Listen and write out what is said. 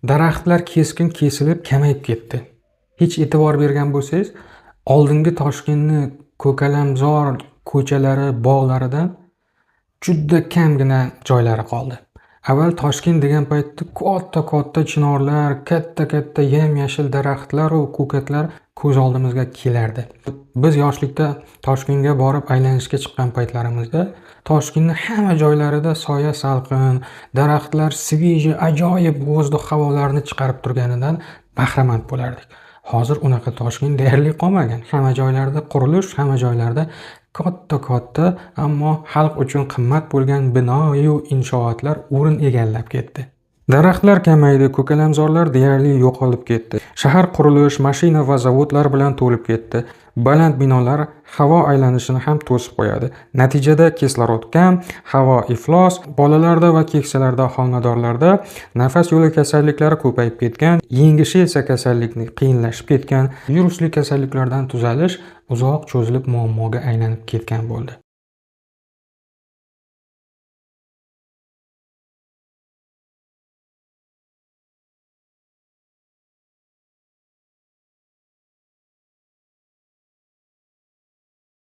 Daraxtlar keskin kesilib kamayib ketdi. Hech e'tibor bergan bo'lsangiz, oldingi Toshkentni ko'kalamzor ko'chalari, bog'laridan juda kamgina joylari qoldi. Avval Toshkent degan paytda katta chinorlar, katta yam-yashil daraxtlar va ko'katlar ko'z oldimizga kelardi. Biz yoshlikda Toshkentga borib aylanishga chiqqan paytlarimizda Toshkentning hamma joylarida soya salqin, daraxtlar sveji, ajoyib vozdux havolarni chiqarib turganidan bahramand bo'lardik. Hozir unaqa Toshkent deyarli qolmagan. Hamma joylarda qurilish, hamma joylarda katta ammo xalq uchun qimmat bo'lgan bino-yu inshootlar o'rin egallab ketdi. Daraxtlar kamaydi, ko'kalamzorlar deyarli yo'qolib ketdi. Shahar qurilish, mashina va zavodlar bilan to'lib ketdi. Baland binolar havo aylanishini ham to'sib qo'yadi. Natijada kislorod kam, havo iflos, bolalarda va keksalarda, homiladorlarda nafas yo'li kasalliklari ko'payib ketgan, yengishi esa kasallikni qiyinlashib ketgan, virusli kasalliklardan tuzalish uzoq cho'zilib muammoga aylanib ketgan bo'ldi.